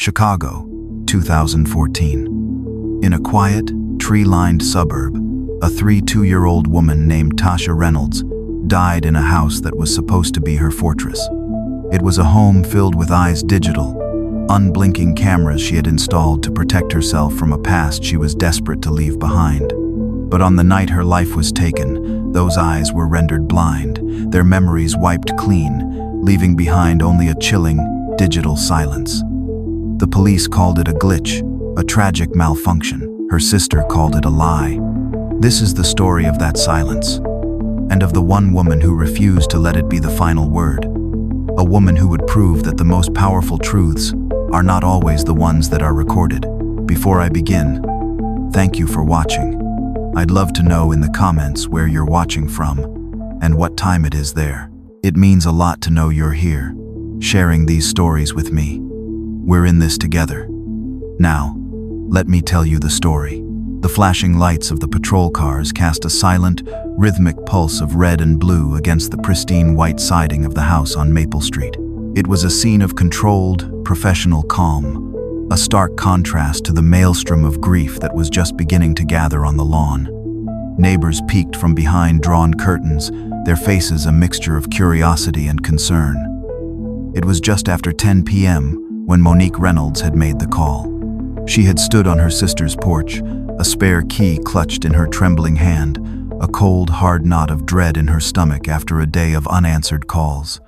Chicago, 2014. In a quiet, tree-lined suburb, a 32-year-old woman named Tasha Reynolds died in a house that was supposed to be her fortress. It was a home filled with eyes digital, unblinking cameras she had installed to protect herself from a past she was desperate to leave behind. But on the night her life was taken, those eyes were rendered blind, their memories wiped clean, leaving behind only a chilling, digital silence. The police called it a glitch, a tragic malfunction. Her sister called it a lie. This is the story of that silence, and of the one woman who refused to let it be the final word. A woman who would prove that the most powerful truths are not always the ones that are recorded. Before I begin, thank you for watching. I'd love to know in the comments where you're watching from and what time it is there. It means a lot to know you're here, sharing these stories with me. We're in this together. Now, let me tell you the story. The flashing lights of the patrol cars cast a silent, rhythmic pulse of red and blue against the pristine white siding of the house on Maple Street. It was a scene of controlled, professional calm, a stark contrast to the maelstrom of grief that was just beginning to gather on the lawn. Neighbors peeked from behind drawn curtains, their faces a mixture of curiosity and concern. It was just after 10 p.m. when Monique Reynolds had made the call. She had stood on her sister's porch, a spare key clutched in her trembling hand, a cold, hard knot of dread in her stomach after a day of unanswered calls.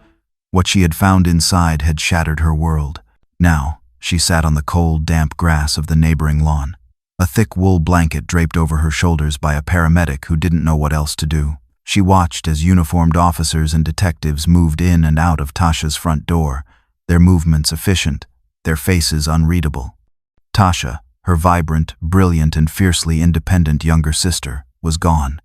What she had found inside had shattered her world. Now, she sat on the cold, damp grass of the neighboring lawn, a thick wool blanket draped over her shoulders by a paramedic who didn't know what else to do. She watched as uniformed officers and detectives moved in and out of Tasha's front door, their movements efficient, their faces unreadable. Tasha, her vibrant, brilliant, and fiercely independent younger sister, was gone.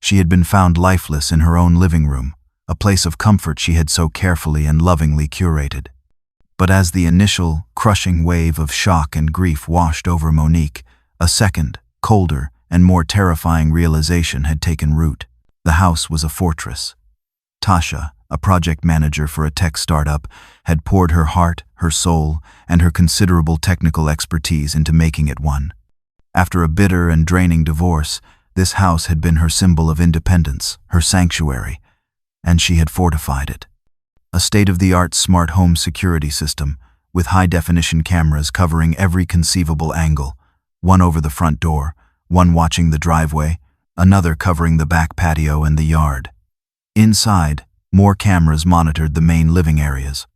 She had been found lifeless in her own living room, a place of comfort she had so carefully and lovingly curated. But as the initial, crushing wave of shock and grief washed over Monique, a second, colder, and more terrifying realization had taken root. The house was a fortress. Tasha, a project manager for a tech startup, had poured her heart, her soul, and her considerable technical expertise into making it one. After a bitter and draining divorce, this house had been her symbol of independence, her sanctuary, and she had fortified it. A state-of-the-art smart home security system, with high-definition cameras covering every conceivable angle, one over the front door, one watching the driveway, another covering the back patio and the yard. Inside, more cameras monitored the main living areas.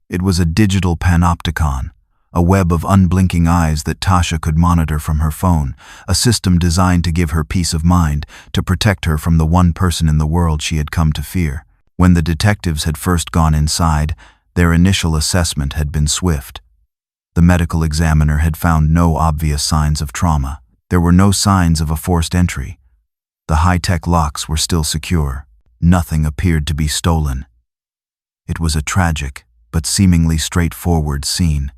It was a digital panopticon, a web of unblinking eyes that Tasha could monitor from her phone, a system designed to give her peace of mind, to protect her from the one person in the world she had come to fear. When the detectives had first gone inside, their initial assessment had been swift. The medical examiner had found no obvious signs of trauma. There were no signs of a forced entry. The high-tech locks were still secure. Nothing appeared to be stolen. It was a tragic, but seemingly straightforward scene.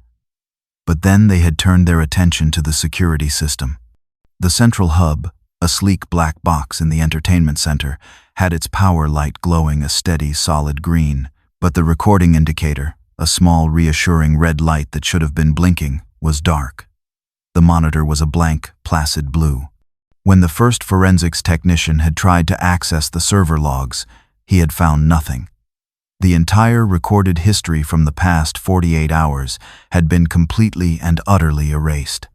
But then they had turned their attention to the security system. The central hub, a sleek black box in the entertainment center, had its power light glowing a steady, solid green, but the recording indicator, a small, reassuring red light that should have been blinking, was dark. The monitor was a blank, placid blue. When the first forensics technician had tried to access the server logs, he had found nothing. The entire recorded history from the past 48 hours had been completely and utterly erased.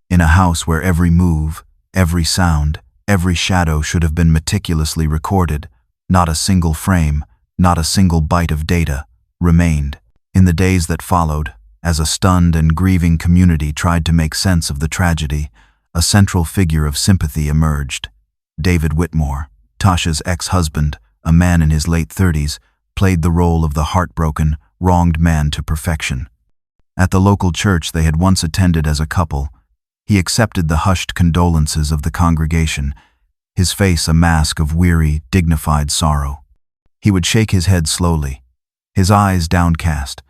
In a house where every move, every sound, every shadow should have been meticulously recorded, not a single frame, not a single byte of data, remained. In the days that followed, as a stunned and grieving community tried to make sense of the tragedy, a central figure of sympathy emerged. David Whitmore, Tasha's ex-husband, a man in his late 30s, played the role of the heartbroken, wronged man to perfection. At the local church they had once attended as a couple, he accepted the hushed condolences of the congregation, his face a mask of weary, dignified sorrow. He would shake his head slowly, his eyes downcast,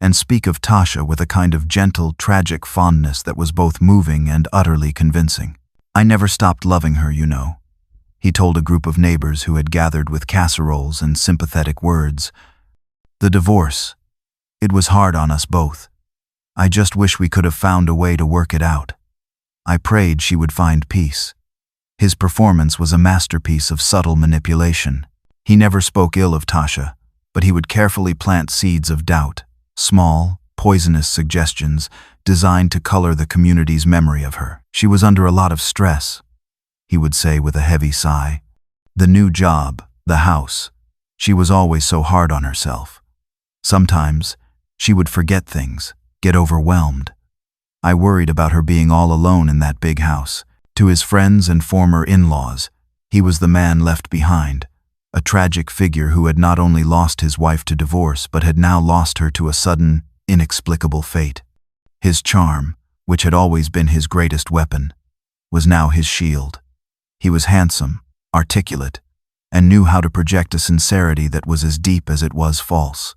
and speak of Tasha with a kind of gentle, tragic fondness that was both moving and utterly convincing. "I never stopped loving her, you know," he told a group of neighbors who had gathered with casseroles and sympathetic words. "The divorce, it was hard on us both. I just wish we could have found a way to work it out. I prayed she would find peace. His performance was a masterpiece of subtle manipulation. He never spoke ill of Tasha, but he would carefully plant seeds of doubt, small, poisonous suggestions designed to color the community's memory of her. She was under a lot of stress, he would say with a heavy sigh. The new job, the house. She was always so hard on herself. Sometimes, she would forget things, get overwhelmed. I worried about her being all alone in that big house. To his friends and former in-laws, he was the man left behind, a tragic figure who had not only lost his wife to divorce but had now lost her to a sudden, inexplicable fate. His charm, which had always been his greatest weapon, was now his shield. He was handsome, articulate, and knew how to project a sincerity that was as deep as it was false.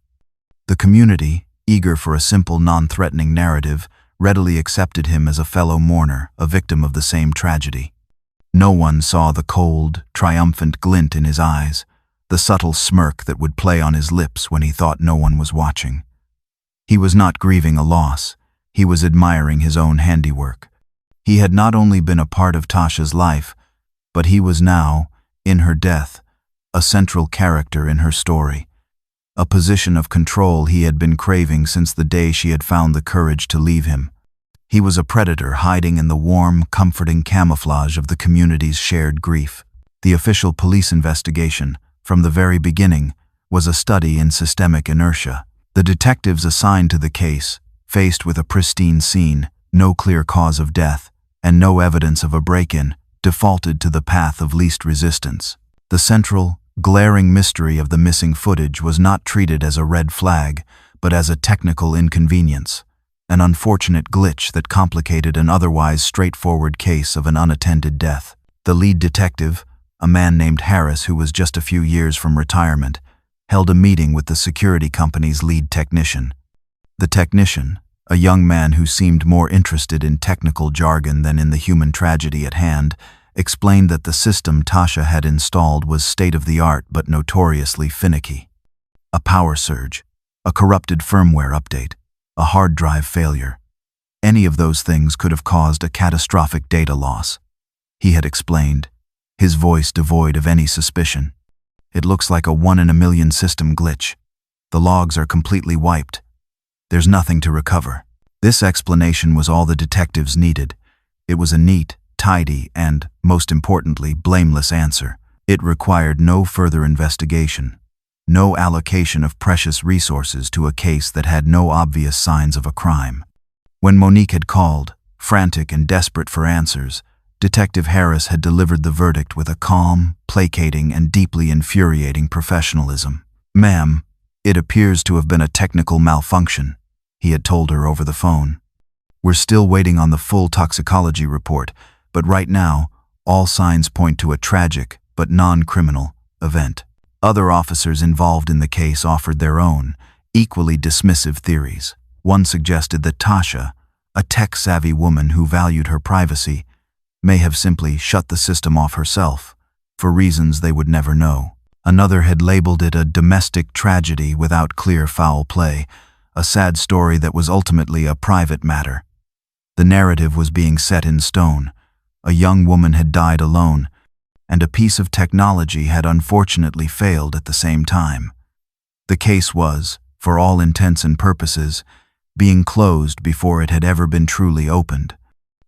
The community, eager for a simple, non-threatening narrative, readily accepted him as a fellow mourner, a victim of the same tragedy. No one saw the cold, triumphant glint in his eyes, the subtle smirk that would play on his lips when he thought no one was watching. He was not grieving a loss, he was admiring his own handiwork. He had not only been a part of Tasha's life, but he was now, in her death, a central character in her story. A position of control he had been craving since the day she had found the courage to leave him. He was a predator hiding in the warm, comforting camouflage of the community's shared grief. The official police investigation, from the very beginning, was a study in systemic inertia. The detectives assigned to the case, faced with a pristine scene, no clear cause of death, and no evidence of a break-in, defaulted to the path of least resistance. The central, glaring mystery of the missing footage was not treated as a red flag, but as a technical inconvenience, an unfortunate glitch that complicated an otherwise straightforward case of an unattended death. The lead detective, a man named Harris who was just a few years from retirement, held a meeting with the security company's lead technician. The technician, a young man who seemed more interested in technical jargon than in the human tragedy at hand, explained that the system Tasha had installed was state-of-the-art but notoriously finicky. A power surge, a corrupted firmware update, a hard drive failure. Any of those things could have caused a catastrophic data loss. He had explained, his voice devoid of any suspicion. It looks like a 1-in-a-million system glitch. The logs are completely wiped. There's nothing to recover. This explanation was all the detectives needed. It was a neat, tidy, and, most importantly, blameless answer. It required no further investigation, no allocation of precious resources to a case that had no obvious signs of a crime. When Monique had called, frantic and desperate for answers, Detective Harris had delivered the verdict with a calm, placating, and deeply infuriating professionalism. "Ma'am, it appears to have been a technical malfunction," he had told her over the phone. "We're still waiting on the full toxicology report, but right now, all signs point to a tragic, but non-criminal, event." Other officers involved in the case offered their own, equally dismissive theories. One suggested that Tasha, a tech-savvy woman who valued her privacy, may have simply shut the system off herself, for reasons they would never know. Another had labeled it a domestic tragedy without clear foul play, a sad story that was ultimately a private matter. The narrative was being set in stone. A young woman had died alone, and a piece of technology had unfortunately failed at the same time. The case was, for all intents and purposes, being closed before it had ever been truly opened.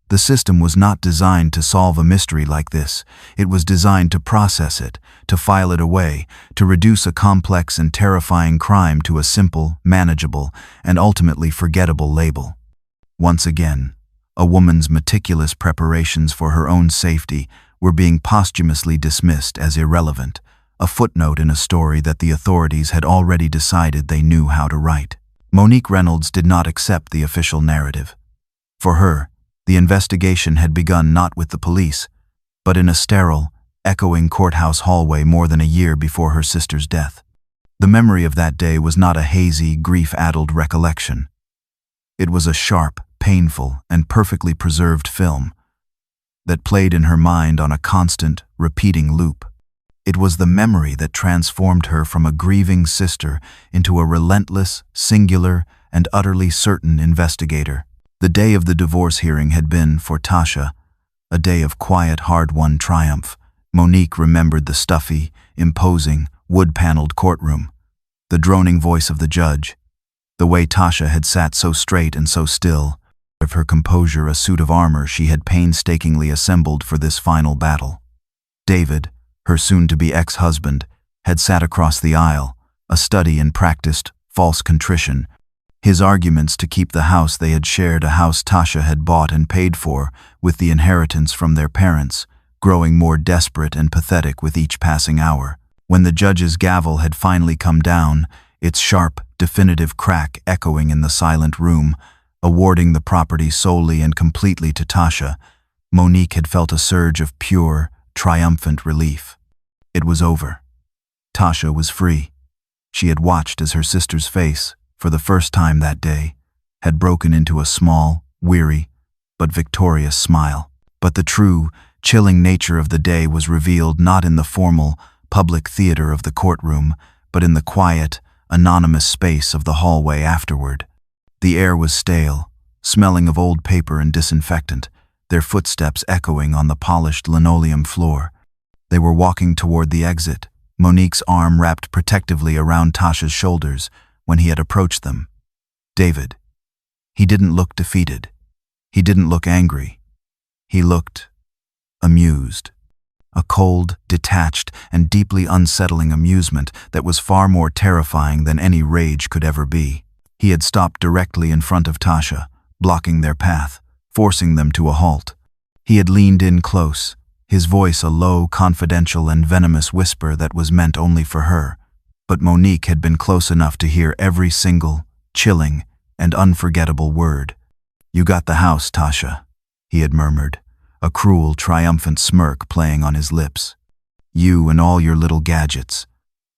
The system was not designed to solve a mystery like this. It was designed to process it, to file it away, to reduce a complex and terrifying crime to a simple, manageable, and ultimately forgettable label. Once again, a woman's meticulous preparations for her own safety were being posthumously dismissed as irrelevant, a footnote in a story that the authorities had already decided they knew how to write. Monique Reynolds did not accept the official narrative. For her, the investigation had begun not with the police, but in a sterile, echoing courthouse hallway more than a year before her sister's death. The memory of that day was not a hazy, grief-addled recollection. It was a sharp, painful, and perfectly preserved film that played in her mind on a constant, repeating loop. It was the memory that transformed her from a grieving sister into a relentless, singular, and utterly certain investigator. The day of the divorce hearing had been, for Tasha, a day of quiet, hard-won triumph. Monique remembered the stuffy, imposing, wood-paneled courtroom, the droning voice of the judge, the way Tasha had sat so straight and so still, of her composure a suit of armor she had painstakingly assembled for this final battle. David, her soon-to-be ex-husband, had sat across the aisle, a study in practiced, false contrition. His arguments to keep the house they had shared, a house Tasha had bought and paid for with the inheritance from their parents, growing more desperate and pathetic with each passing hour. When the judge's gavel had finally come down, its sharp, definitive crack echoing in the silent room, awarding the property solely and completely to Tasha, Monique had felt a surge of pure, triumphant relief. It was over. Tasha was free. She had watched as her sister's face, for the first time that day, had broken into a small, weary, but victorious smile. But the true, chilling nature of the day was revealed not in the formal, public theater of the courtroom, but in the quiet, anonymous space of the hallway afterward. The air was stale, smelling of old paper and disinfectant, their footsteps echoing on the polished linoleum floor. They were walking toward the exit, Monique's arm wrapped protectively around Tasha's shoulders, when he had approached them. David. He didn't look defeated. He didn't look angry. He looked amused. A cold, detached, and deeply unsettling amusement that was far more terrifying than any rage could ever be. He had stopped directly in front of Tasha, blocking their path, forcing them to a halt. He had leaned in close, his voice a low, confidential, and venomous whisper that was meant only for her. But Monique had been close enough to hear every single, chilling, and unforgettable word. "You got the house, Tasha," he had murmured, a cruel, triumphant smirk playing on his lips. "You and all your little gadgets.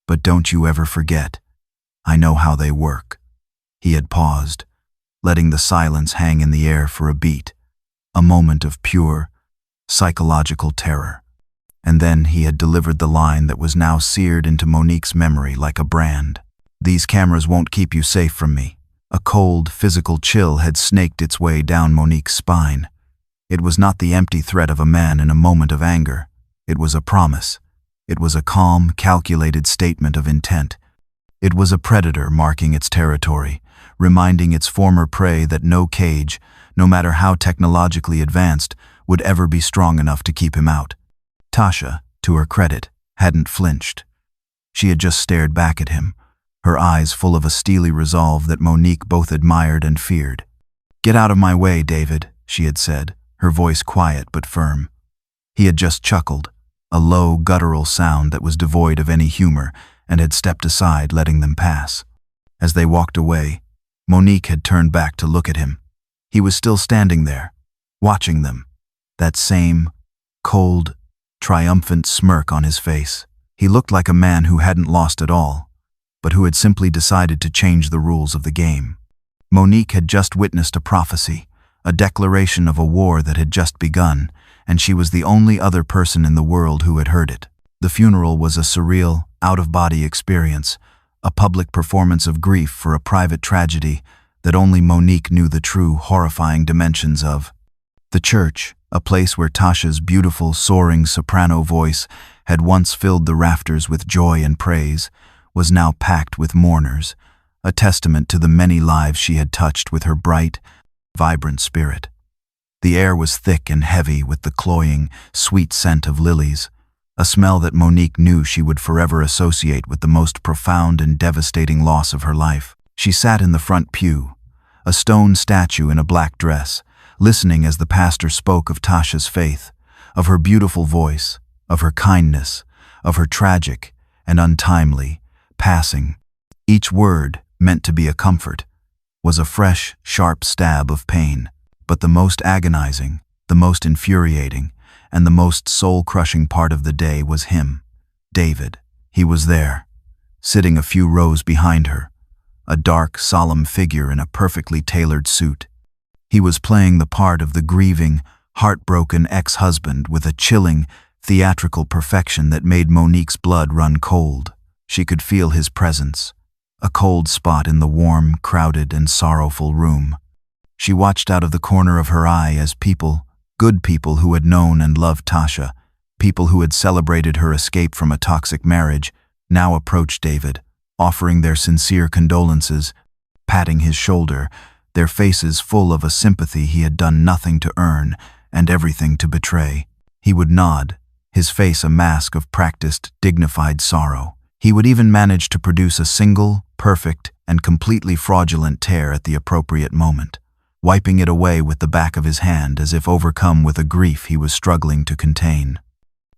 But don't you ever forget. I know how they work." He had paused, letting the silence hang in the air for a beat, a moment of pure, psychological terror. And then he had delivered the line that was now seared into Monique's memory like a brand. "These cameras won't keep you safe from me." A cold, physical chill had snaked its way down Monique's spine. It was not the empty threat of a man in a moment of anger. It was a promise. It was a calm, calculated statement of intent. It was a predator marking its territory, reminding its former prey that no cage, no matter how technologically advanced, would ever be strong enough to keep him out. Tasha, to her credit, hadn't flinched. She had just stared back at him, her eyes full of a steely resolve that Monique both admired and feared. "Get out of my way, David," she had said, her voice quiet but firm. He had just chuckled, a low, guttural sound that was devoid of any humor, and had stepped aside, letting them pass. As they walked away, Monique had turned back to look at him. He was still standing there, watching them, that same cold, triumphant smirk on his face. He looked like a man who hadn't lost at all, but who had simply decided to change the rules of the game. Monique had just witnessed a prophecy, a declaration of a war that had just begun, and she was the only other person in the world who had heard it. The funeral was a surreal, out-of-body experience, a public performance of grief for a private tragedy that only Monique knew the true, horrifying dimensions of. The church, a place where Tasha's beautiful, soaring soprano voice had once filled the rafters with joy and praise, was now packed with mourners, a testament to the many lives she had touched with her bright, vibrant spirit. The air was thick and heavy with the cloying, sweet scent of lilies, a smell that Monique knew she would forever associate with the most profound and devastating loss of her life. She sat in the front pew, a stone statue in a black dress, listening as the pastor spoke of Tasha's faith, of her beautiful voice, of her kindness, of her tragic and untimely passing. Each word, meant to be a comfort, was a fresh, sharp stab of pain. But the most agonizing, the most infuriating, and the most soul-crushing part of the day was him, David. He was there, sitting a few rows behind her, a dark, solemn figure in a perfectly tailored suit. He was playing the part of the grieving, heartbroken ex-husband with a chilling, theatrical perfection that made Monique's blood run cold. She could feel his presence, a cold spot in the warm, crowded, and sorrowful room. She watched out of the corner of her eye as people, good people who had known and loved Tasha, people who had celebrated her escape from a toxic marriage, now approached David, offering their sincere condolences, patting his shoulder, their faces full of a sympathy he had done nothing to earn and everything to betray. He would nod, his face a mask of practiced, dignified sorrow. He would even manage to produce a single, perfect, and completely fraudulent tear at the appropriate moment, wiping it away with the back of his hand as if overcome with a grief he was struggling to contain.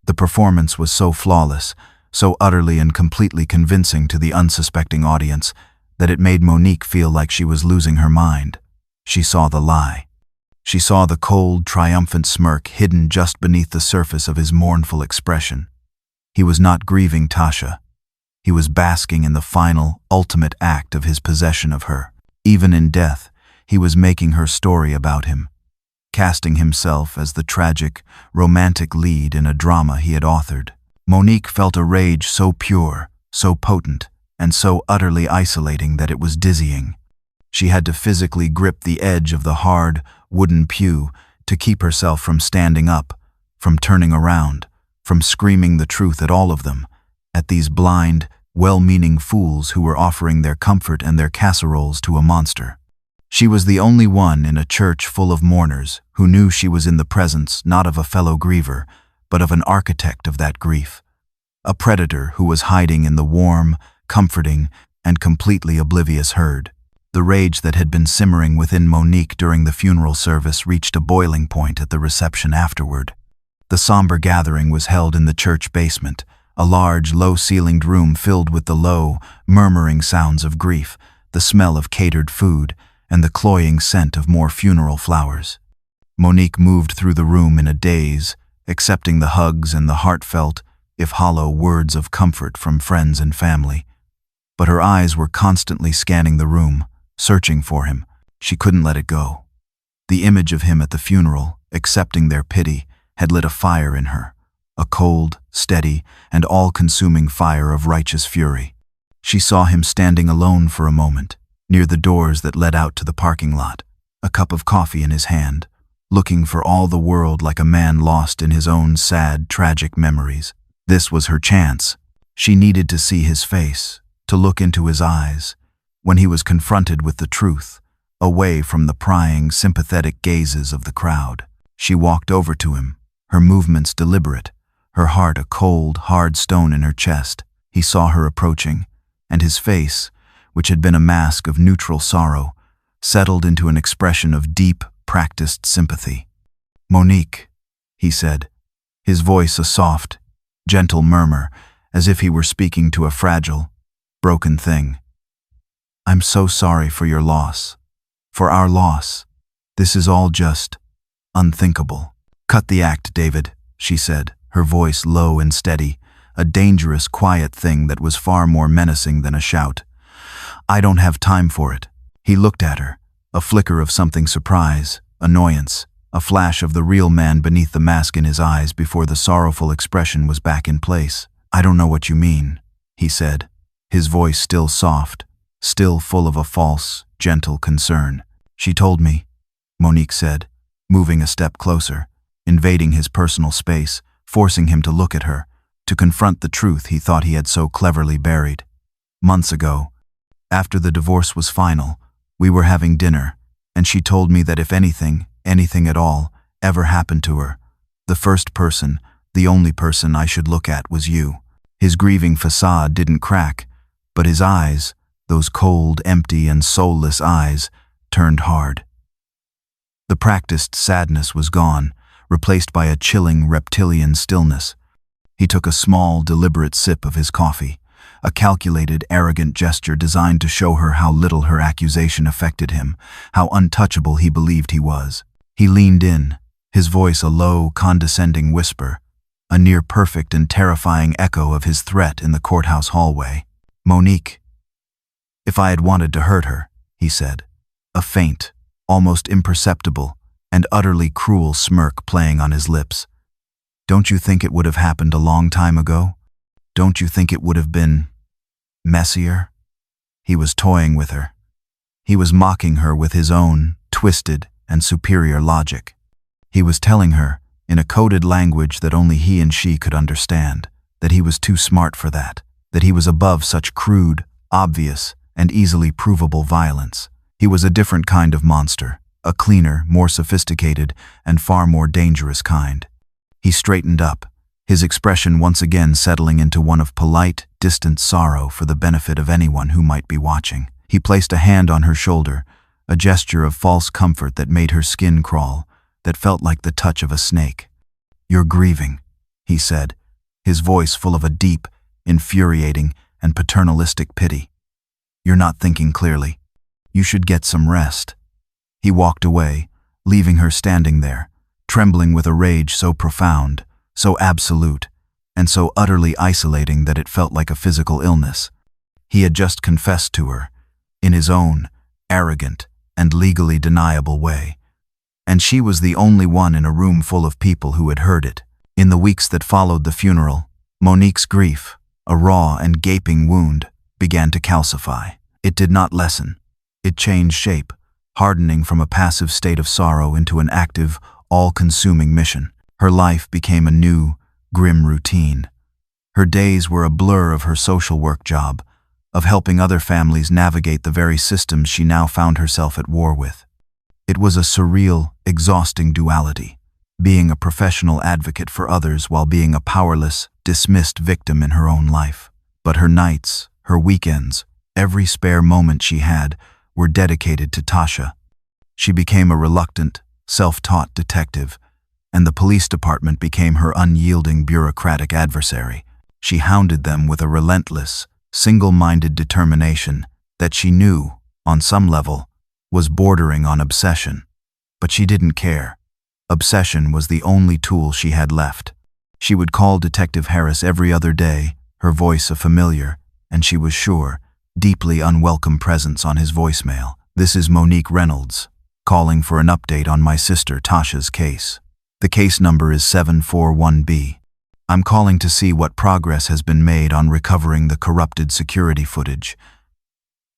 The performance was so flawless, so utterly and completely convincing to the unsuspecting audience, that it made Monique feel like she was losing her mind. She saw the lie. She saw the cold, triumphant smirk hidden just beneath the surface of his mournful expression. He was not grieving Tasha. He was basking in the final, ultimate act of his possession of her. Even in death, he was making her story about him, casting himself as the tragic, romantic lead in a drama he had authored. Monique felt a rage so pure, so potent, and so utterly isolating that it was dizzying. She had to physically grip the edge of the hard, wooden pew to keep herself from standing up, from turning around, from screaming the truth at all of them, at these blind, well-meaning fools who were offering their comfort and their casseroles to a monster. She was the only one in a church full of mourners who knew she was in the presence not of a fellow griever, but of an architect of that grief, a predator who was hiding in the warm, comforting, and completely oblivious herd. The rage that had been simmering within Monique during the funeral service reached a boiling point at the reception afterward. The somber gathering was held in the church basement, a large, low-ceilinged room filled with the low, murmuring sounds of grief, the smell of catered food, and the cloying scent of more funeral flowers. Monique moved through the room in a daze, accepting the hugs and the heartfelt, if hollow, words of comfort from friends and family. But her eyes were constantly scanning the room, searching for him. She couldn't let it go. The image of him at the funeral, accepting their pity, had lit a fire in her, a cold, steady, and all-consuming fire of righteous fury. She saw him standing alone for a moment, near the doors that led out to the parking lot, a cup of coffee in his hand, looking for all the world like a man lost in his own sad, tragic memories. This was her chance. She needed to see his face, to look into his eyes, when he was confronted with the truth, away from the prying, sympathetic gazes of the crowd. She walked over to him, her movements deliberate, her heart a cold, hard stone in her chest. He saw her approaching, and his face, which had been a mask of neutral sorrow, settled into an expression of deep, practiced sympathy. "Monique," he said, his voice a soft, gentle murmur, as if he were speaking to a fragile, broken thing. "I'm so sorry for your loss, for our loss. This is all just unthinkable." "Cut the act, David," she said, her voice low and steady, a dangerous, quiet thing that was far more menacing than a shout. "I don't have time for it." He looked at her, a flicker of something surprise, annoyance, a flash of the real man beneath the mask in his eyes before the sorrowful expression was back in place. "I don't know what you mean," he said, his voice still soft, still full of a false, gentle concern. "She told me," Monique said, moving a step closer, invading his personal space, forcing him to look at her, to confront the truth he thought he had so cleverly buried. "Months ago, after the divorce was final, we were having dinner, and she told me that if anything at all, ever happened to her, the first person, the only person I should look at was you." His grieving facade didn't crack, but his eyes, those cold, empty, and soulless eyes, turned hard. The practiced sadness was gone, replaced by a chilling, reptilian stillness. He took a small, deliberate sip of his coffee, a calculated, arrogant gesture designed to show her how little her accusation affected him, how untouchable he believed he was. He leaned in, his voice a low, condescending whisper, a near-perfect and terrifying echo of his threat in the courthouse hallway. "Monique, if I had wanted to hurt her," he said, a faint, almost imperceptible, and utterly cruel smirk playing on his lips, "don't you think it would have happened a long time ago? Don't you think it would have been messier?" He was toying with her. He was mocking her with his own twisted and superior logic. He was telling her, in a coded language that only he and she could understand, that he was too smart for that he was above such crude, obvious, and easily provable violence. He was a different kind of monster, a cleaner, more sophisticated, and far more dangerous kind. He straightened up, his expression once again settling into one of polite, distant sorrow for the benefit of anyone who might be watching. He placed a hand on her shoulder, a gesture of false comfort that made her skin crawl, that felt like the touch of a snake. "You're grieving," he said, his voice full of a deep, infuriating, and paternalistic pity. "You're not thinking clearly. You should get some rest." He walked away, leaving her standing there, trembling with a rage so profound, so absolute, and so utterly isolating that it felt like a physical illness. He had just confessed to her, in his own arrogant and legally deniable way, and she was the only one in a room full of people who had heard it. In the weeks that followed the funeral, Monique's grief, a raw and gaping wound, began to calcify. It did not lessen. It changed shape, hardening from a passive state of sorrow into an active, all-consuming mission. Her life became a new, grim routine. Her days were a blur of her social work job, of helping other families navigate the very systems she now found herself at war with. It was a surreal, exhausting duality, being a professional advocate for others while being a powerless, dismissed victim in her own life. But her nights, her weekends, every spare moment she had, were dedicated to Tasha. She became a reluctant, self-taught detective, and the police department became her unyielding bureaucratic adversary. She hounded them with a relentless, single-minded determination that she knew, on some level, was bordering on obsession. But she didn't care. Obsession was the only tool she had left. She would call Detective Harris every other day, her voice a familiar, and she was sure, deeply unwelcome presence on his voicemail. "This is Monique Reynolds, calling for an update on my sister Tasha's case. The case number is 741B. I'm calling to see what progress has been made on recovering the corrupted security footage."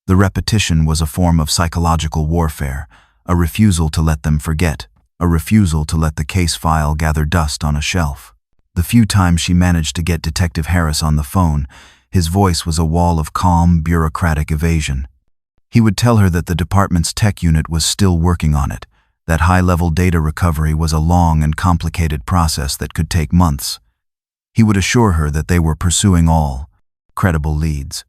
The repetition was a form of psychological warfare, a refusal to let them forget, a refusal to let the case file gather dust on a shelf. The few times she managed to get Detective Harris on the phone, his voice was a wall of calm, bureaucratic evasion. He would tell her that the department's tech unit was still working on it, that high-level data recovery was a long and complicated process that could take months. He would assure her that they were pursuing all credible leads,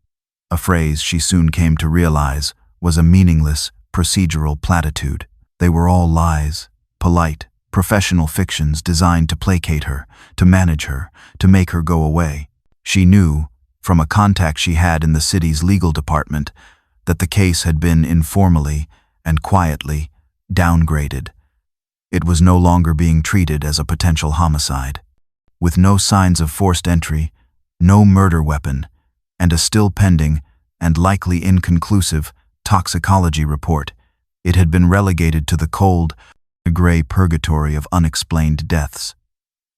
a phrase she soon came to realize was a meaningless, procedural platitude. They were all lies, polite, professional fictions designed to placate her, to manage her, to make her go away. She knew, from a contact she had in the city's legal department, that the case had been informally and quietly downgraded. It was no longer being treated as a potential homicide. With no signs of forced entry, no murder weapon, and a still pending and likely inconclusive toxicology report, it had been relegated to the cold, gray purgatory of unexplained deaths.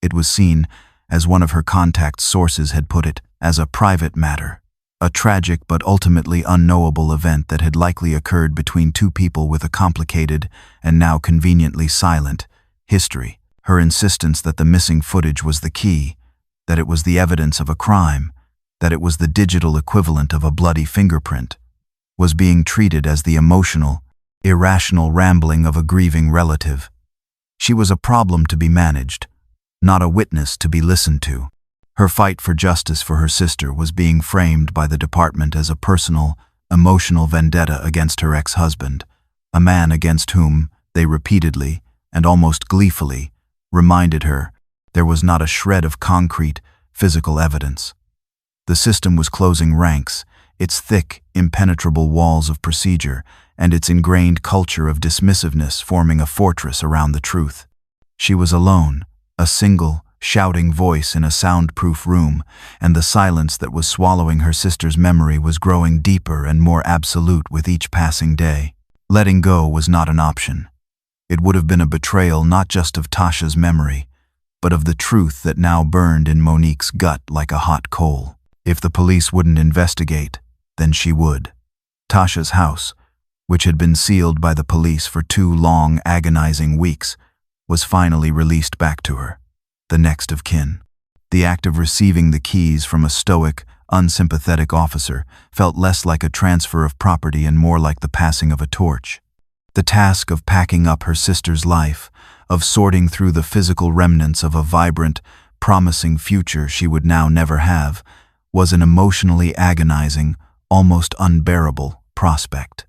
It was seen, as one of her contact sources had put it, as a private matter, a tragic but ultimately unknowable event that had likely occurred between two people with a complicated and now conveniently silent history. Her insistence that the missing footage was the key, that it was the evidence of a crime, that it was the digital equivalent of a bloody fingerprint, was being treated as the emotional, irrational rambling of a grieving relative. She was a problem to be managed, not a witness to be listened to. Her fight for justice for her sister was being framed by the department as a personal, emotional vendetta against her ex-husband, a man against whom they repeatedly, and almost gleefully, reminded her there was not a shred of concrete, physical evidence. The system was closing ranks, its thick, impenetrable walls of procedure, and its ingrained culture of dismissiveness forming a fortress around the truth. She was alone, a single, shouting voice in a soundproof room, and the silence that was swallowing her sister's memory was growing deeper and more absolute with each passing day. Letting go was not an option. It would have been a betrayal not just of Tasha's memory, but of the truth that now burned in Monique's gut like a hot coal. If the police wouldn't investigate, then she would. Tasha's house, which had been sealed by the police for 2 long, agonizing weeks, was finally released back to her, the next of kin. The act of receiving the keys from a stoic, unsympathetic officer felt less like a transfer of property and more like the passing of a torch. The task of packing up her sister's life, of sorting through the physical remnants of a vibrant, promising future she would now never have, was an emotionally agonizing, almost unbearable prospect.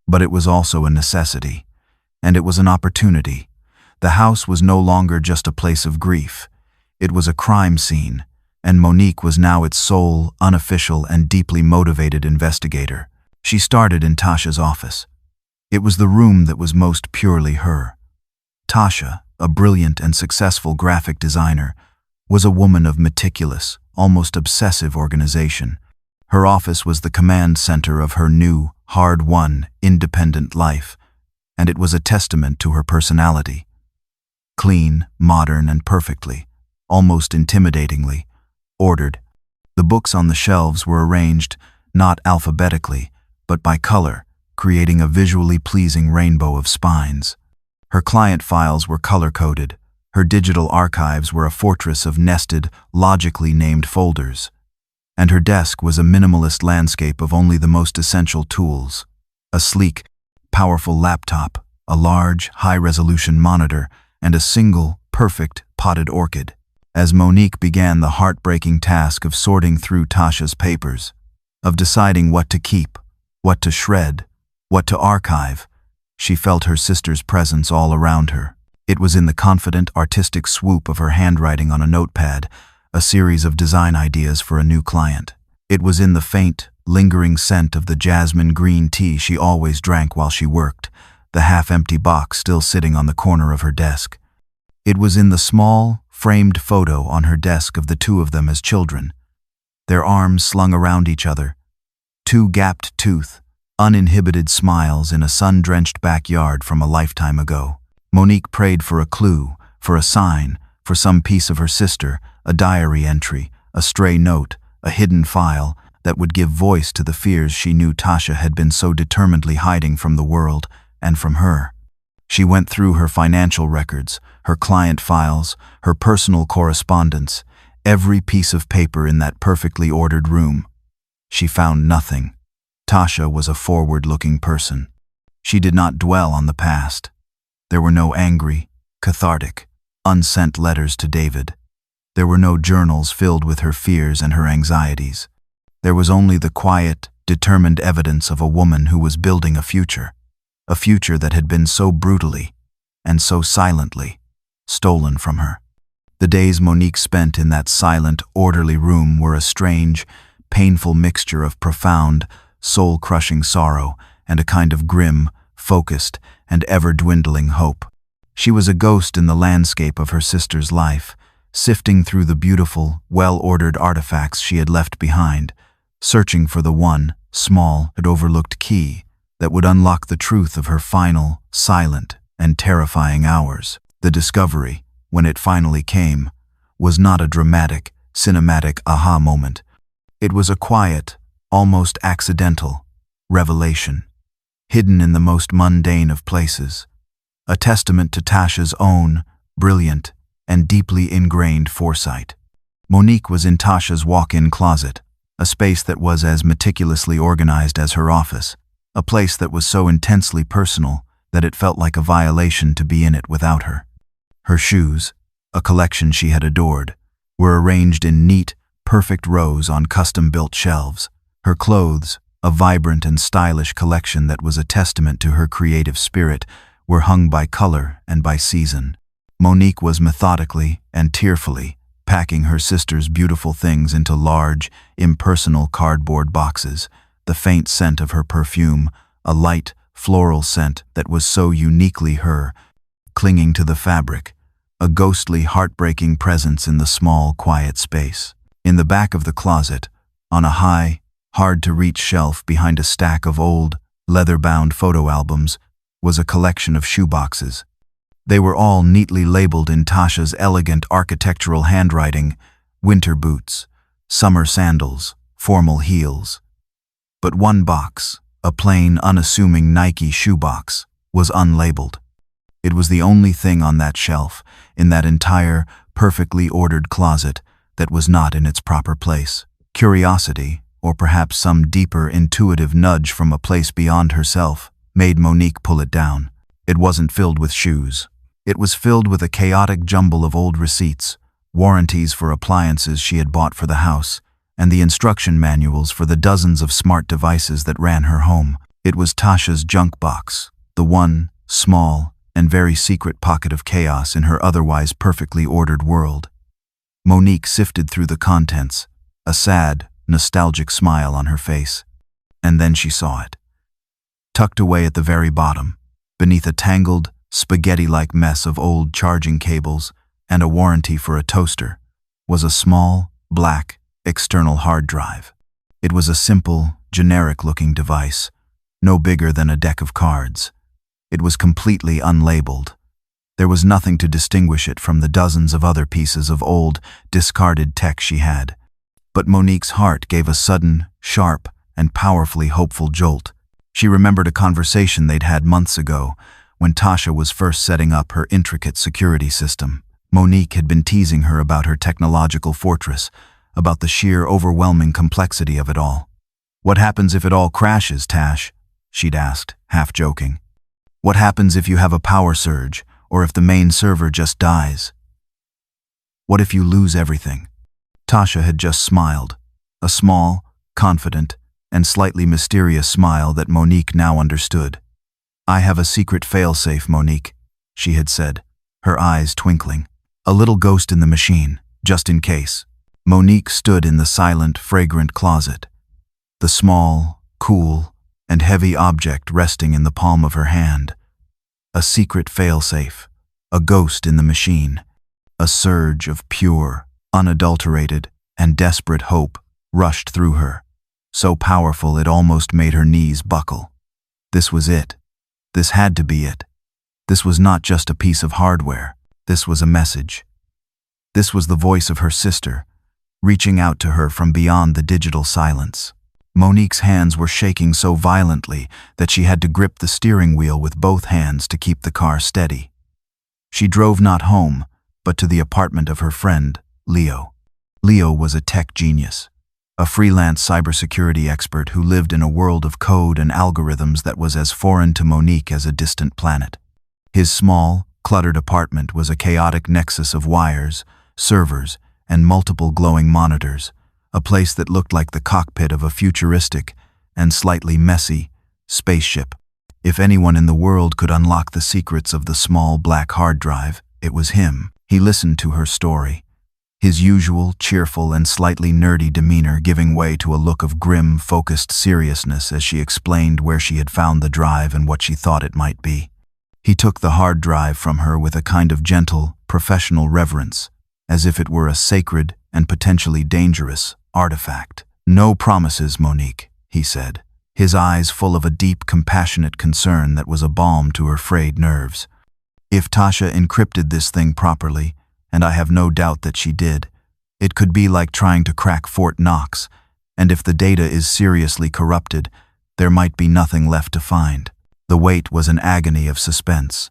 But it was also a necessity, and it was an opportunity. The house was no longer just a place of grief. It was a crime scene, and Monique was now its sole, unofficial, and deeply motivated investigator. She started in Tasha's office. It was the room that was most purely her. Tasha, a brilliant and successful graphic designer, was a woman of meticulous, almost obsessive organization. Her office was the command center of her new, hard-won, independent life, and it was a testament to her personality. Clean, modern, and perfectly, almost intimidatingly, ordered. The books on the shelves were arranged not alphabetically, but by color, creating a visually pleasing rainbow of spines. Her client files were color-coded. Her digital archives were a fortress of nested, logically named folders. And her desk was a minimalist landscape of only the most essential tools: a sleek, powerful laptop, a large, high-resolution monitor, and a single, perfect, potted orchid. As Monique began the heartbreaking task of sorting through Tasha's papers, of deciding what to keep, what to shred, what to archive, she felt her sister's presence all around her. It was in the confident, artistic swoop of her handwriting on a notepad, a series of design ideas for a new client. It was in the faint, lingering scent of the jasmine green tea she always drank while she worked, the half-empty box still sitting on the corner of her desk. It was in the small, framed photo on her desk of the 2 of them as children, their arms slung around each other, 2 gapped tooth, uninhibited smiles in a sun-drenched backyard from a lifetime ago. Monique prayed for a clue, for a sign, for some piece of her sister, a diary entry, a stray note, a hidden file that would give voice to the fears she knew Tasha had been so determinedly hiding from the world and from her. She went through her financial records, her client files, her personal correspondence, every piece of paper in that perfectly ordered room. She found nothing. Tasha was a forward-looking person. She did not dwell on the past. There were no angry, cathartic, unsent letters to David. There were no journals filled with her fears and her anxieties. There was only the quiet, determined evidence of a woman who was building a future that had been so brutally and so silently stolen from her. The days Monique spent in that silent, orderly room were a strange, painful mixture of profound, soul-crushing sorrow and a kind of grim, focused, and ever-dwindling hope. She was a ghost in the landscape of her sister's life, sifting through the beautiful, well-ordered artifacts she had left behind, searching for the one, small, and overlooked key that would unlock the truth of her final, silent, and terrifying hours. The discovery, when it finally came, was not a dramatic, cinematic aha moment. It was a quiet, almost accidental revelation, hidden in the most mundane of places, a testament to Tasha's own brilliant and deeply ingrained foresight. Monique was in Tasha's walk-in closet, a space that was as meticulously organized as her office, a place that was so intensely personal that it felt like a violation to be in it without her. Her shoes, a collection she had adored, were arranged in neat, perfect rows on custom-built shelves. Her clothes, a vibrant and stylish collection that was a testament to her creative spirit, were hung by color and by season. Monique was methodically and tearfully packing her sister's beautiful things into large, impersonal cardboard boxes, the faint scent of her perfume, a light, floral scent that was so uniquely her, clinging to the fabric, a ghostly, heartbreaking presence in the small, quiet space. In the back of the closet, on a high, hard-to-reach shelf behind a stack of old, leather-bound photo albums, was a collection of shoeboxes. They were all neatly labeled in Tasha's elegant architectural handwriting: winter boots, summer sandals, formal heels. But one box, A plain, unassuming Nike shoebox, was unlabeled. It was the only thing on that shelf, in that entire, perfectly ordered closet, that was not in its proper place. Curiosity, or perhaps some deeper intuitive nudge from a place beyond herself, made Monique pull it down. It wasn't filled with shoes. It was filled with a chaotic jumble of old receipts, warranties for appliances she had bought for the house, and the instruction manuals for the dozens of smart devices that ran her home. It was Tasha's junk box, the one, small, and very secret pocket of chaos in her otherwise perfectly ordered world. Monique sifted through the contents, a sad, nostalgic smile on her face. And then she saw it. Tucked away at the very bottom, beneath a tangled, spaghetti-like mess of old charging cables and a warranty for a toaster, was a small, black, external hard drive. It was a simple, generic-looking device, no bigger than a deck of cards. It was completely unlabeled. There was nothing to distinguish it from the dozens of other pieces of old, discarded tech she had. But Monique's heart gave a sudden, sharp, and powerfully hopeful jolt. She remembered a conversation they'd had months ago, when Tasha was first setting up her intricate security system. Monique had been teasing her about her technological fortress, about the sheer overwhelming complexity of it all. "What happens if it all crashes, Tash?" she'd asked, half joking. "What happens if you have a power surge, or if the main server just dies? What if you lose everything?" Tasha had just smiled, a small, confident, and slightly mysterious smile that Monique now understood. "I have a secret failsafe, Monique," she had said, her eyes twinkling. "A little ghost in the machine, just in case." Monique stood in the silent, fragrant closet, the small, cool, and heavy object resting in the palm of her hand. A secret failsafe, a ghost in the machine. A surge of pure, unadulterated, and desperate hope rushed through her, so powerful it almost made her knees buckle. This was it. This had to be it. This was not just a piece of hardware. This was a message. This was the voice of her sister, reaching out to her from beyond the digital silence. Monique's hands were shaking so violently that she had to grip the steering wheel with both hands to keep the car steady. She drove not home, but to the apartment of her friend, Leo. Leo was a tech genius, a freelance cybersecurity expert who lived in a world of code and algorithms that was as foreign to Monique as a distant planet. His small, cluttered apartment was a chaotic nexus of wires, servers, and multiple glowing monitors, a place that looked like the cockpit of a futuristic and slightly messy spaceship. If anyone in the world could unlock the secrets of the small black hard drive, it was him. He listened to her story, his usual cheerful and slightly nerdy demeanor giving way to a look of grim, focused seriousness as she explained where she had found the drive and what she thought it might be. He took the hard drive from her with a kind of gentle, professional reverence, as if it were a sacred and potentially dangerous artifact. "No promises, Monique," he said, his eyes full of a deep, compassionate concern that was a balm to her frayed nerves. "If Tasha encrypted this thing properly, and I have no doubt that she did, it could be like trying to crack Fort Knox, and if the data is seriously corrupted, there might be nothing left to find." The wait was an agony of suspense.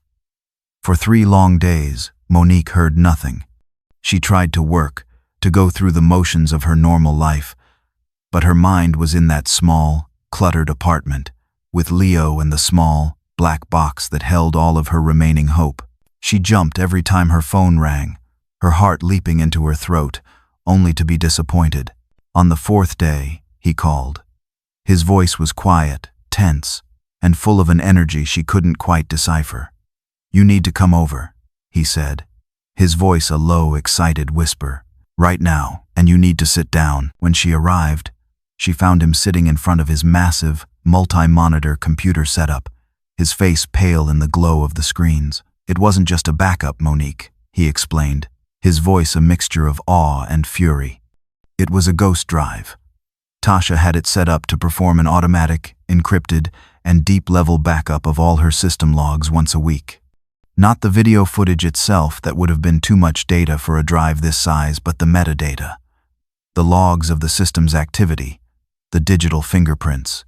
For 3 long days, Monique heard nothing. She tried to work, to go through the motions of her normal life, but her mind was in that small, cluttered apartment, with Leo and the small, black box that held all of her remaining hope. She jumped every time her phone rang, her heart leaping into her throat, only to be disappointed. On the 4th day, he called. His voice was quiet, tense, and full of an energy she couldn't quite decipher. "You need to come over," he said, his voice a low, excited whisper. "Right now, and you need to sit down." When she arrived, she found him sitting in front of his massive, multi-monitor computer setup, his face pale in the glow of the screens. "It wasn't just a backup, Monique," he explained, his voice a mixture of awe and fury. "It was a ghost drive. Tasha had it set up to perform an automatic, encrypted, and deep-level backup of all her system logs once a week. Not the video footage itself, that would have been too much data for a drive this size, but the metadata. The logs of the system's activity, the digital fingerprints.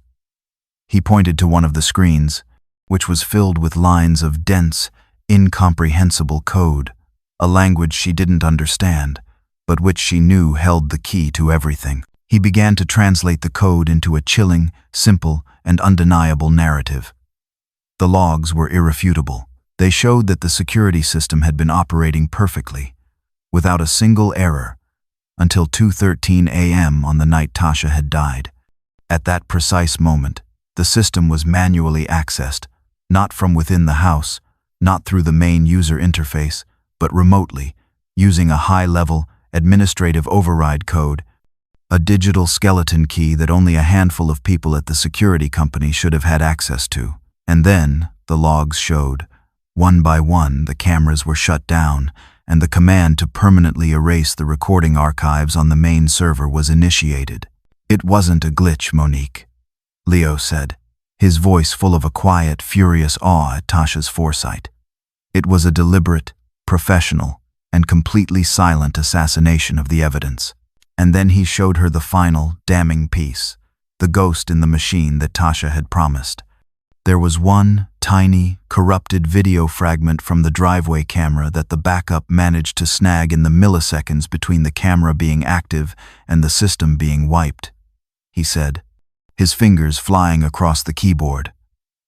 He pointed to one of the screens, which was filled with lines of dense, incomprehensible code, a language she didn't understand, but which she knew held the key to everything. He began to translate the code into a chilling, simple, and undeniable narrative. The logs were irrefutable. They showed that the security system had been operating perfectly, without a single error, until 2:13 a.m. on the night Tasha had died. At that precise moment, the system was manually accessed, not from within the house, not through the main user interface, but remotely, using a high-level, administrative override code, a digital skeleton key that only a handful of people at the security company should have had access to. And then, the logs showed, one by one the cameras were shut down, and the command to permanently erase the recording archives on the main server was initiated. "It wasn't a glitch, Monique," Leo said, his voice full of a quiet, furious awe at Tasha's foresight. "It was a deliberate, professional, and completely silent assassination of the evidence." And then he showed her the final, damning piece, the ghost in the machine that Tasha had promised. There was one tiny, corrupted video fragment from the driveway camera that the backup managed to snag in the milliseconds between the camera being active and the system being wiped, he said, his fingers flying across the keyboard.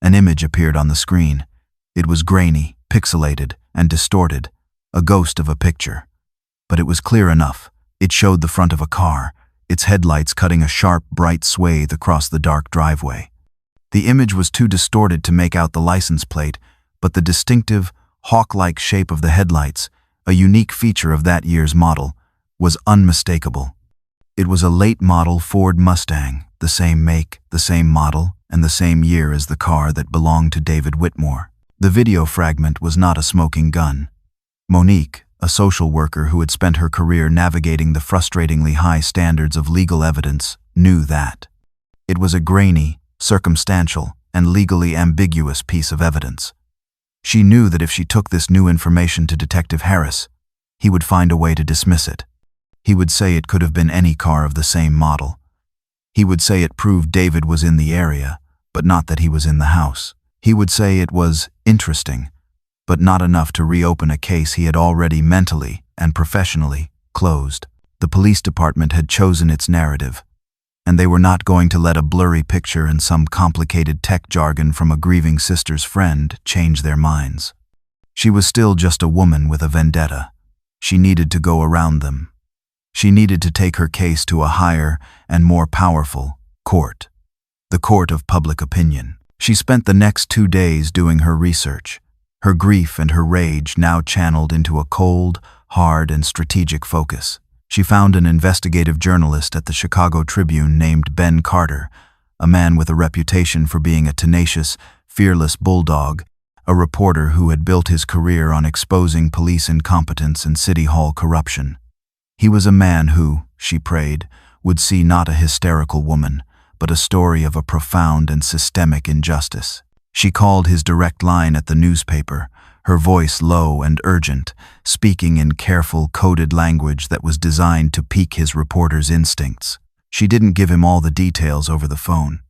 An image appeared on the screen. It was grainy, pixelated, and distorted, a ghost of a picture. But it was clear enough. It showed the front of a car, its headlights cutting a sharp, bright swathe across the dark driveway. The image was too distorted to make out the license plate, but the distinctive, hawk-like shape of the headlights, a unique feature of that year's model, was unmistakable. It was a late-model Ford Mustang, the same make, the same model, and the same year as the car that belonged to David Whitmore. The video fragment was not a smoking gun. Monique, a social worker who had spent her career navigating the frustratingly high standards of legal evidence, knew that. It was a grainy, circumstantial, and legally ambiguous piece of evidence. She knew that if she took this new information to Detective Harris, he would find a way to dismiss it. He would say it could have been any car of the same model. He would say it proved David was in the area, but not that he was in the house. He would say it was interesting, but not enough to reopen a case he had already mentally and professionally closed. The police department had chosen its narrative, and they were not going to let a blurry picture and some complicated tech jargon from a grieving sister's friend change their minds. She was still just a woman with a vendetta. She needed to go around them. She needed to take her case to a higher and more powerful court, the court of public opinion. She spent the next 2 days doing her research, her grief and her rage now channeled into a cold, hard, and strategic focus. She found an investigative journalist at the Chicago Tribune named Ben Carter, a man with a reputation for being a tenacious, fearless bulldog, a reporter who had built his career on exposing police incompetence and city hall corruption. He was a man who, she prayed, would see not a hysterical woman, but a story of a profound and systemic injustice. She called his direct line at the newspaper, her voice low and urgent, speaking in careful, coded language that was designed to pique his reporter's instincts. She didn't give him all the details over the phone.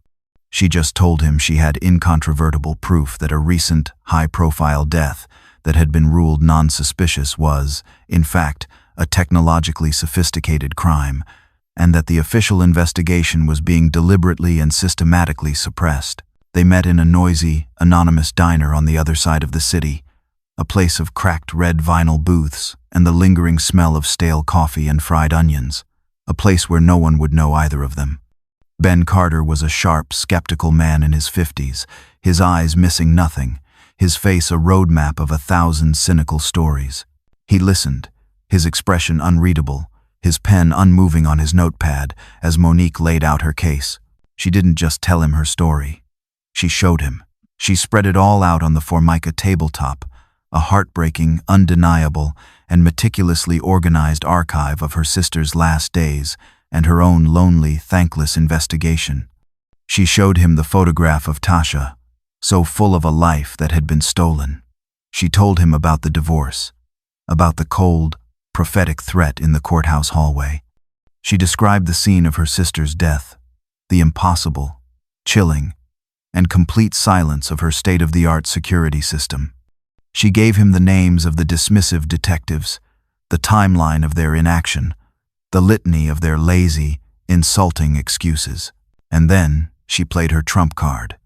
She just told him she had incontrovertible proof that a recent, high-profile death that had been ruled non-suspicious was, in fact, a technologically sophisticated crime, and that the official investigation was being deliberately and systematically suppressed. They met in a noisy, anonymous diner on the other side of the city, a place of cracked red vinyl booths and the lingering smell of stale coffee and fried onions, a place where no one would know either of them. Ben Carter was a sharp, skeptical man in his 50s, his eyes missing nothing, his face a roadmap of 1,000 cynical stories. He listened, his expression unreadable, his pen unmoving on his notepad as Monique laid out her case. She didn't just tell him her story. She showed him. She spread it all out on the Formica tabletop, a heartbreaking, undeniable, and meticulously organized archive of her sister's last days and her own lonely, thankless investigation. She showed him the photograph of Tasha, so full of a life that had been stolen. She told him about the divorce, about the cold, prophetic threat in the courthouse hallway. She described the scene of her sister's death, the impossible, chilling, and complete silence of her state-of-the-art security system. She gave him the names of the dismissive detectives, the timeline of their inaction, the litany of their lazy, insulting excuses. And then she played her trump card.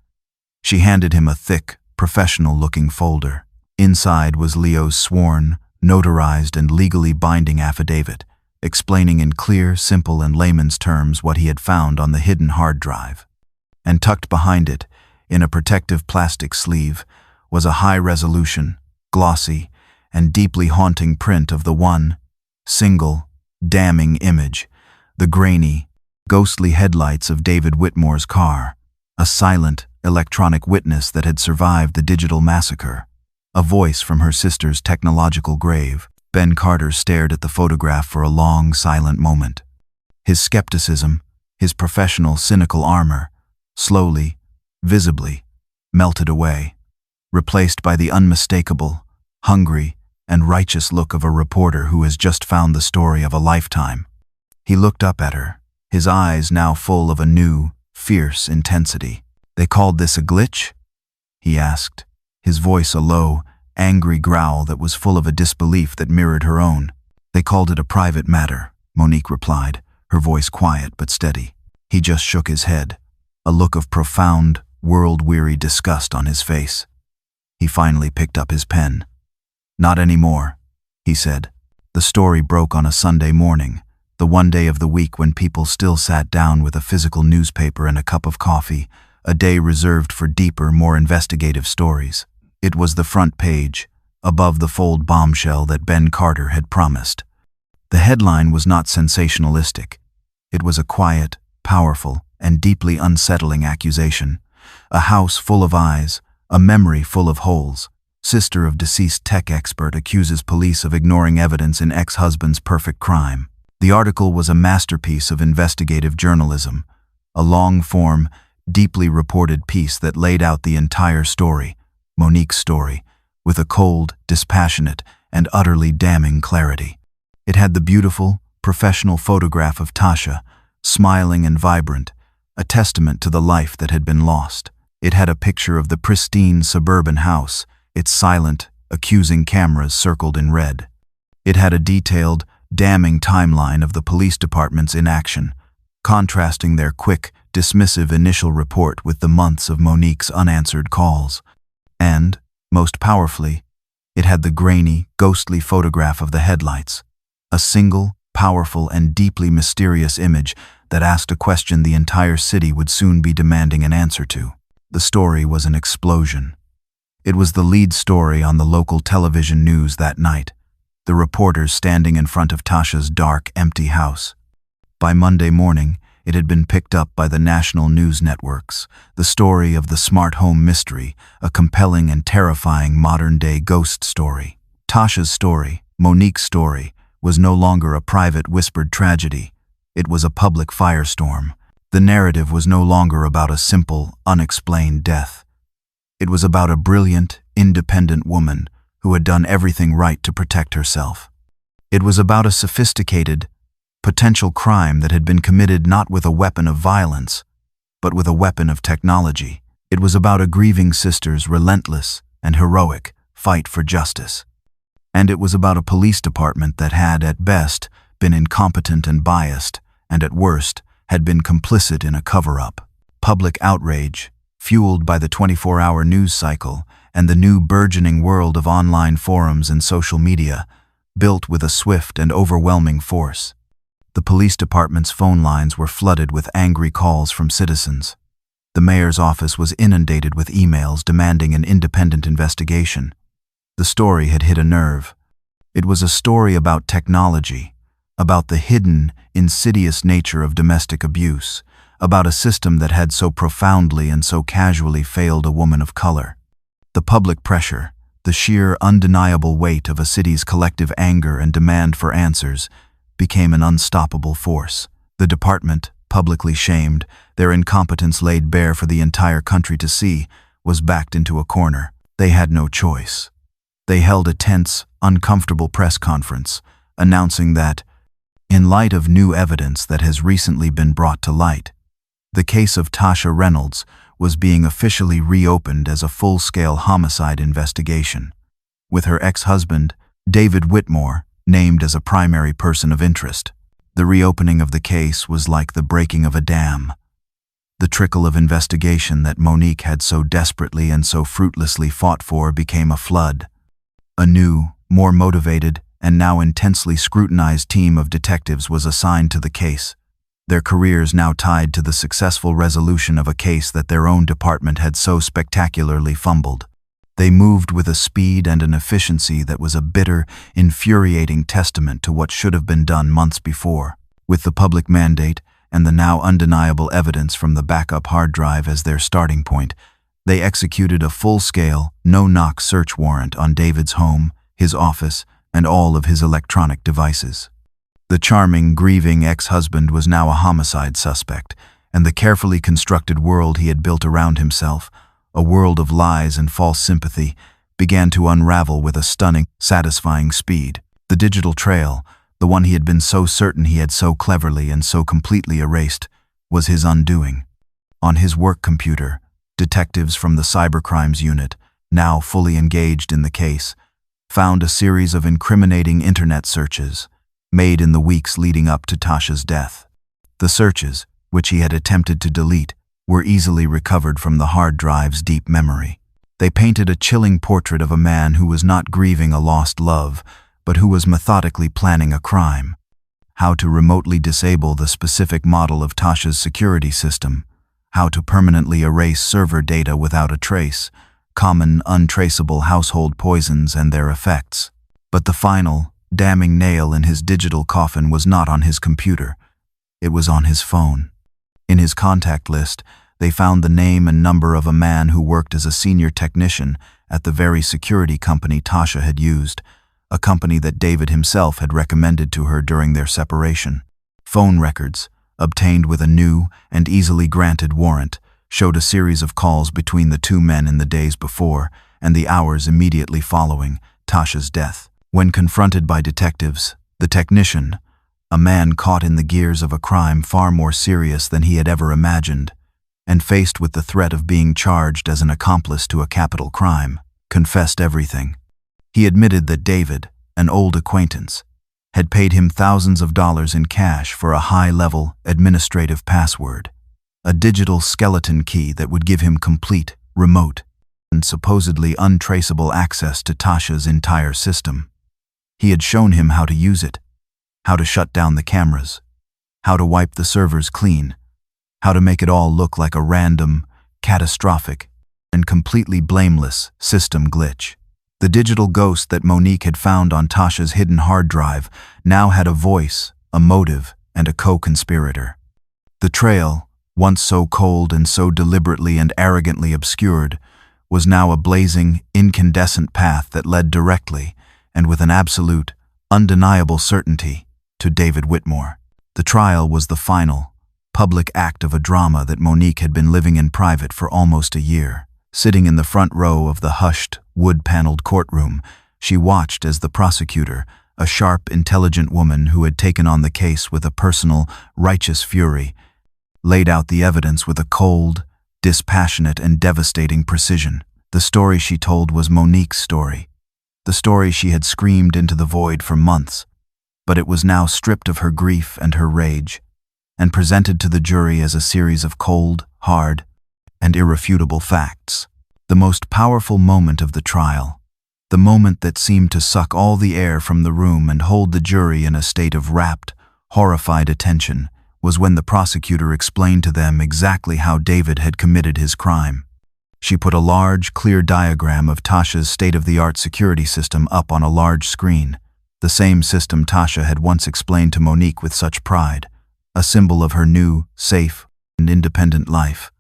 She handed him a thick, professional-looking folder. Inside was Leo's sworn, notarized, and legally binding affidavit, explaining in clear, simple, and layman's terms what he had found on the hidden hard drive. And tucked behind it, in a protective plastic sleeve, was a high-resolution, glossy, and deeply haunting print of the one, single, damning image, the grainy, ghostly headlights of David Whitmore's car, a silent, electronic witness that had survived the digital massacre, a voice from her sister's technological grave. Ben Carter stared at the photograph for a long, silent moment. His skepticism, his professional, cynical armor, slowly, visibly, melted away, replaced by the unmistakable, hungry, and righteous look of a reporter who has just found the story of a lifetime. He looked up at her, his eyes now full of a new, fierce intensity. "They called this a glitch?" he asked, his voice a low, angry growl that was full of a disbelief that mirrored her own. "They called it a private matter," Monique replied, her voice quiet but steady. He just shook his head, a look of profound, world-weary disgust on his face. He finally picked up his pen. "Not anymore," he said. The story broke on a Sunday morning, the one day of the week when people still sat down with a physical newspaper and a cup of coffee, a day reserved for deeper, more investigative stories. It was the front page, above the fold bombshell that Ben Carter had promised. The headline was not sensationalistic. It was a quiet, powerful, and deeply unsettling accusation. A house full of eyes, a memory full of holes. Sister of deceased tech expert accuses police of ignoring evidence in ex-husband's perfect crime. The article was a masterpiece of investigative journalism, a long-form, deeply reported piece that laid out the entire story, Monique's story, with a cold, dispassionate, and utterly damning clarity. It had the beautiful, professional photograph of Tasha, smiling and vibrant, a testament to the life that had been lost. It had a picture of the pristine suburban house, its silent, accusing cameras circled in red. It had a detailed, damning timeline of the police department's inaction, contrasting their quick, dismissive initial report with the months of Monique's unanswered calls. And, most powerfully, it had the grainy, ghostly photograph of the headlights, a single, powerful, and deeply mysterious image that asked a question the entire city would soon be demanding an answer to. The story was an explosion. It was the lead story on the local television news that night, the reporters standing in front of Tasha's dark, empty house. By Monday morning, it had been picked up by the national news networks, the story of the smart home mystery, a compelling and terrifying modern-day ghost story. Tasha's story, Monique's story, was no longer a private whispered tragedy. It was a public firestorm. The narrative was no longer about a simple, unexplained death. It was about a brilliant, independent woman who had done everything right to protect herself. It was about a sophisticated, potential crime that had been committed not with a weapon of violence, but with a weapon of technology. It was about a grieving sister's relentless and heroic fight for justice. And it was about a police department that had, at best, been incompetent and biased, and at worst, had been complicit in a cover-up. Public outrage, fueled by the 24-hour news cycle and the new burgeoning world of online forums and social media, built with a swift and overwhelming force. The police department's phone lines were flooded with angry calls from citizens. The mayor's office was inundated with emails demanding an independent investigation. The story had hit a nerve. It was a story about technology, about the hidden, insidious nature of domestic abuse, about a system that had so profoundly and so casually failed a woman of color. The public pressure, the sheer undeniable weight of a city's collective anger and demand for answers, became an unstoppable force. The department, publicly shamed, their incompetence laid bare for the entire country to see, was backed into a corner. They had no choice. They held a tense, uncomfortable press conference, announcing that, in light of new evidence that has recently been brought to light, the case of Tasha Reynolds was being officially reopened as a full-scale homicide investigation, with her ex-husband, David Whitmore, named as a primary person of interest. The reopening of the case was like the breaking of a dam. The trickle of investigation that Monique had so desperately and so fruitlessly fought for became a flood. A new, more motivated, and now intensely scrutinized team of detectives was assigned to the case, their careers now tied to the successful resolution of a case that their own department had so spectacularly fumbled. They moved with a speed and an efficiency that was a bitter, infuriating testament to what should have been done months before. With the public mandate and the now undeniable evidence from the backup hard drive as their starting point, they executed a full-scale, no-knock search warrant on David's home, his office, and all of his electronic devices. The charming, grieving ex-husband was now a homicide suspect, and the carefully constructed world he had built around himself, a world of lies and false sympathy, began to unravel with a stunning, satisfying speed. The digital trail, the one he had been so certain he had so cleverly and so completely erased, was his undoing. On his work computer, detectives from the cybercrimes unit, now fully engaged in the case, found a series of incriminating internet searches made in the weeks leading up to Tasha's death. The searches, which he had attempted to delete, were easily recovered from the hard drive's deep memory. They painted a chilling portrait of a man who was not grieving a lost love, but who was methodically planning a crime. How to remotely disable the specific model of Tasha's security system, how to permanently erase server data without a trace, common, untraceable household poisons and their effects. But the final, damning nail in his digital coffin was not on his computer. It was on his phone. In his contact list, they found the name and number of a man who worked as a senior technician at the very security company Tasha had used, a company that David himself had recommended to her during their separation. Phone records, obtained with a new and easily granted warrant, showed a series of calls between the two men in the days before and the hours immediately following Tasha's death. When confronted by detectives, the technician, a man caught in the gears of a crime far more serious than he had ever imagined, and faced with the threat of being charged as an accomplice to a capital crime, confessed everything. He admitted that David, an old acquaintance, had paid him thousands of dollars in cash for a high-level administrative password, a digital skeleton key that would give him complete, remote, and supposedly untraceable access to Tasha's entire system. He had shown him how to use it, how to shut down the cameras, how to wipe the servers clean, how to make it all look like a random, catastrophic, and completely blameless system glitch. The digital ghost that Monique had found on Tasha's hidden hard drive now had a voice, a motive, and a co-conspirator. The trail, once so cold and so deliberately and arrogantly obscured, was now a blazing, incandescent path that led directly, and with an absolute, undeniable certainty, to David Whitmore. The trial was the final, public act of a drama that Monique had been living in private for almost a year. Sitting in the front row of the hushed, wood-paneled courtroom, she watched as the prosecutor, a sharp, intelligent woman who had taken on the case with a personal, righteous fury, laid out the evidence with a cold, dispassionate, and devastating precision. The story she told was Monique's story, the story she had screamed into the void for months, but it was now stripped of her grief and her rage, and presented to the jury as a series of cold, hard, and irrefutable facts. The most powerful moment of the trial, the moment that seemed to suck all the air from the room and hold the jury in a state of rapt, horrified attention, was when the prosecutor explained to them exactly how David had committed his crime. She put a large, clear diagram of Tasha's state-of-the-art security system up on a large screen, the same system Tasha had once explained to Monique with such pride, a symbol of her new, safe, and independent life.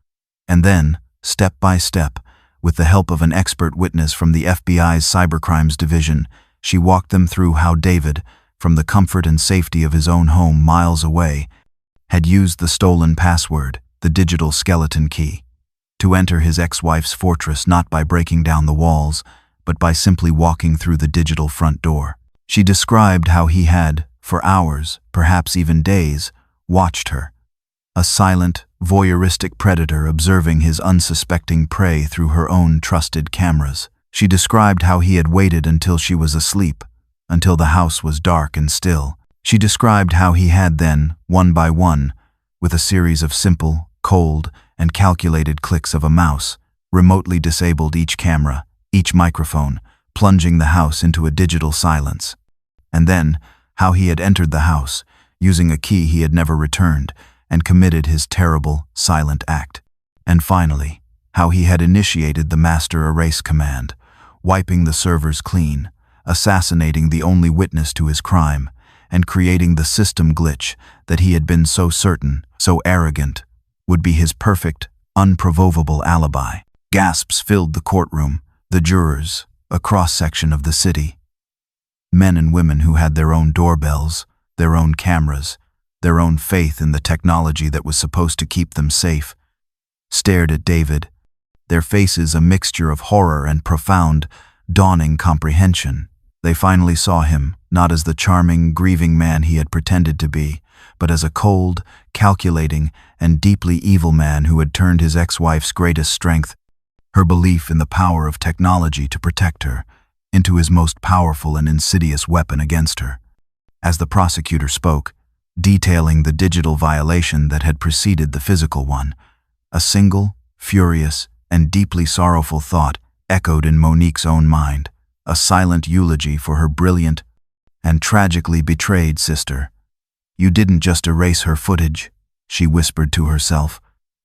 And then, step by step, with the help of an expert witness from the FBI's Cybercrimes Division, she walked them through how David, from the comfort and safety of his own home miles away, had used the stolen password, the digital skeleton key, to enter his ex-wife's fortress not by breaking down the walls, but by simply walking through the digital front door. She described how he had, for hours, perhaps even days, watched her, a silent, voyeuristic predator observing his unsuspecting prey through her own trusted cameras. She described how he had waited until she was asleep, until the house was dark and still. She described how he had then, one by one, with a series of simple, cold, and calculated clicks of a mouse, remotely disabled each camera, each microphone, plunging the house into a digital silence. And then, how he had entered the house, using a key he had never returned, and committed his terrible, silent act. And finally, how he had initiated the master erase command, wiping the servers clean, assassinating the only witness to his crime, and creating the system glitch that he had been so certain, so arrogant, would be his perfect, unprovocable alibi. Gasps filled the courtroom, the jurors, a cross-section of the city. Men and women who had their own doorbells, their own cameras, their own faith in the technology that was supposed to keep them safe, stared at David, their faces a mixture of horror and profound, dawning comprehension. They finally saw him, not as the charming, grieving man he had pretended to be, but as a cold, calculating, and deeply evil man who had turned his ex-wife's greatest strength, her belief in the power of technology to protect her, into his most powerful and insidious weapon against her. As the prosecutor spoke, detailing the digital violation that had preceded the physical one, a single, furious, and deeply sorrowful thought echoed in Monique's own mind, a silent eulogy for her brilliant and tragically betrayed sister. "You didn't just erase her footage," she whispered to herself,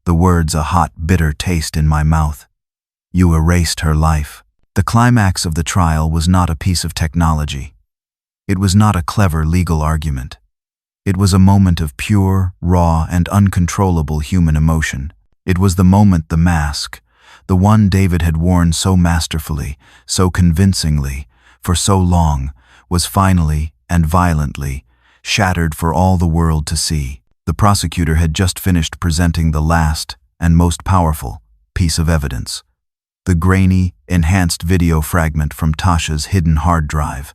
the words a hot, bitter taste in my mouth. "You erased her life." The climax of the trial was not a piece of technology. It was not a clever legal argument. It was a moment of pure, raw, and uncontrollable human emotion. It was the moment the mask, the one David had worn so masterfully, so convincingly, for so long, was finally and violently shattered for all the world to see. The prosecutor had just finished presenting the last and most powerful piece of evidence, the grainy, enhanced video fragment from Tasha's hidden hard drive.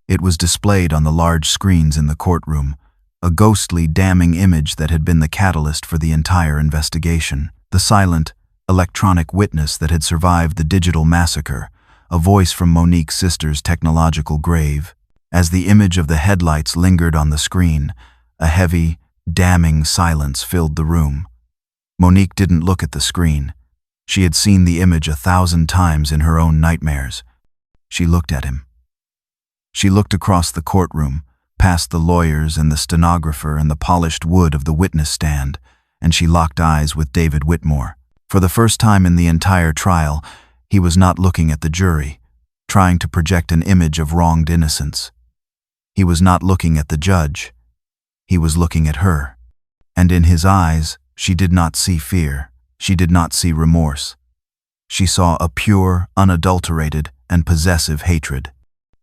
It was displayed on the large screens in the courtroom, a ghostly, damning image that had been the catalyst for the entire investigation. The silent, electronic witness that had survived the digital massacre, a voice from Monique's sister's technological grave. As the image of the headlights lingered on the screen, a heavy, damning silence filled the room. Monique didn't look at the screen. She had seen the image 1,000 times in her own nightmares. She looked at him. She looked across the courtroom, past the lawyers and the stenographer and the polished wood of the witness stand, and she locked eyes with David Whitmore. For the first time in the entire trial, he was not looking at the jury, trying to project an image of wronged innocence. He was not looking at the judge. He was looking at her. And in his eyes, she did not see fear. She did not see remorse. She saw a pure, unadulterated, and possessive hatred.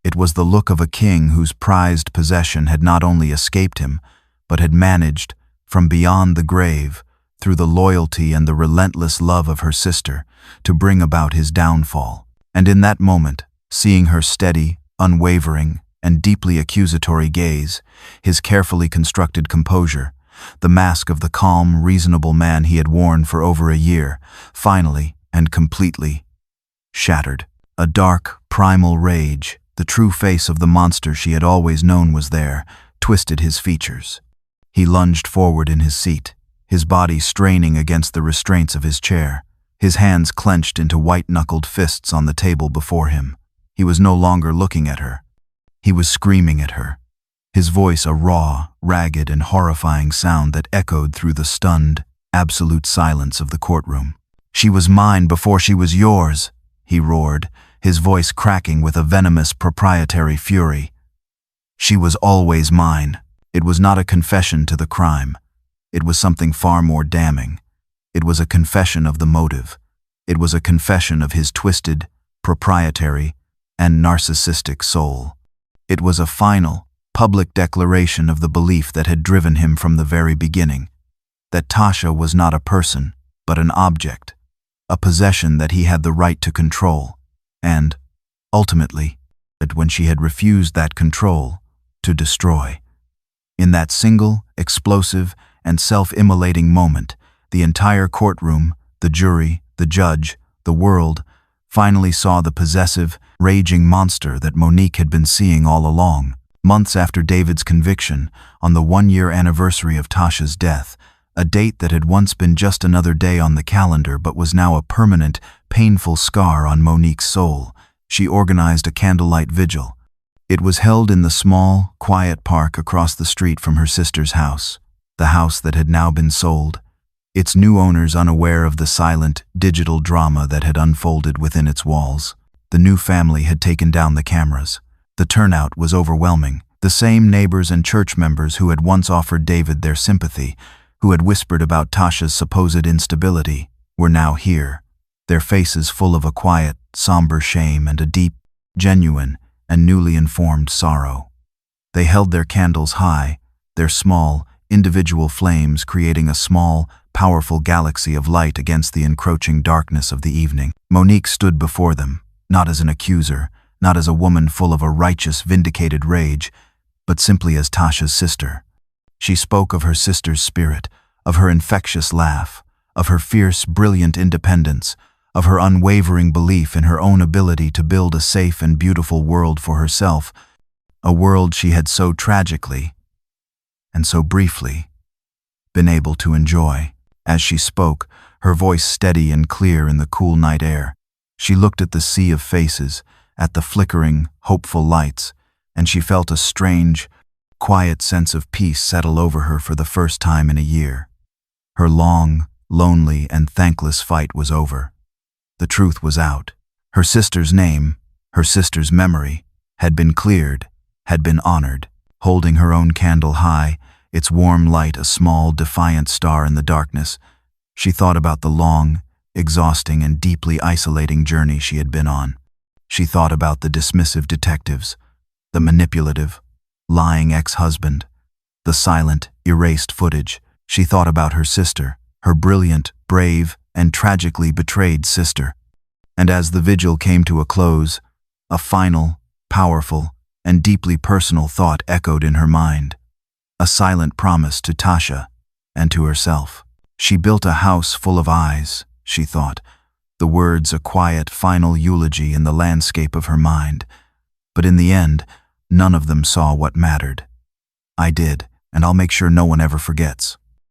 It was the look of a king whose prized possession had not only escaped him, but had managed, from beyond the grave, through the loyalty and the relentless love of her sister, to bring about his downfall. And in that moment, seeing her steady, unwavering, and deeply accusatory gaze, his carefully constructed composure, the mask of the calm, reasonable man he had worn for over a year, finally and completely shattered. A dark, primal rage, the true face of the monster she had always known was there, twisted his features. He lunged forward in his seat, his body straining against the restraints of his chair, his hands clenched into white-knuckled fists on the table before him. He was no longer looking at her. He was screaming at her, his voice a raw, ragged, and horrifying sound that echoed through the stunned, absolute silence of the courtroom. "She was mine before she was yours," he roared, his voice cracking with a venomous proprietary fury. "She was always mine." It was not a confession to the crime. It was something far more damning. It was a confession of the motive. It was a confession of his twisted, proprietary, and narcissistic soul. It was a final, public declaration of the belief that had driven him from the very beginning, that Tasha was not a person, but an object, a possession that he had the right to control, and, ultimately, that when she had refused that control, to destroy. In that single, explosive, and self-immolating moment, The entire courtroom, the jury, the judge, the world, finally saw the possessive, raging monster that Monique had been seeing all along. Months after David's conviction, on the one-year anniversary of Tasha's death, a date that had once been just another day on the calendar but was now a permanent, painful scar on Monique's soul, she organized a candlelight vigil. It was held in the small, quiet park across the street from her sister's house, the house that had now been sold, its new owners unaware of the silent, digital drama that had unfolded within its walls. The new family had taken down the cameras. The turnout was overwhelming. The same neighbors and church members who had once offered David their sympathy, who had whispered about Tasha's supposed instability, were now here, their faces full of a quiet, somber shame and a deep, genuine, and newly informed sorrow. They held their candles high, their small, individual flames creating a small, powerful galaxy of light against the encroaching darkness of the evening. Monique stood before them, not as an accuser, not as a woman full of a righteous, vindicated rage, but simply as Tasha's sister. She spoke of her sister's spirit, of her infectious laugh, of her fierce, brilliant independence, of her unwavering belief in her own ability to build a safe and beautiful world for herself, a world she had so tragically, and so briefly, been able to enjoy. As she spoke, her voice steady and clear in the cool night air, she looked at the sea of faces, at the flickering, hopeful lights, and she felt a strange, quiet sense of peace settle over her for the first time in a year. Her long, lonely, and thankless fight was over. The truth was out. Her sister's name, her sister's memory, had been cleared, had been honored. Holding her own candle high, its warm light a small, defiant star in the darkness, she thought about the long, exhausting, and deeply isolating journey she had been on. She thought about the dismissive detectives, the manipulative, lying ex-husband, the silent, erased footage. She thought about her sister, her brilliant, brave, and tragically betrayed sister. And as the vigil came to a close, a final, powerful, and deeply personal thought echoed in her mind. A silent promise to Tasha and to herself. She built a house full of eyes, she thought, the words a quiet, final eulogy in the landscape of her mind. But in the end, none of them saw what mattered. I did, and I'll make sure no one ever forgets.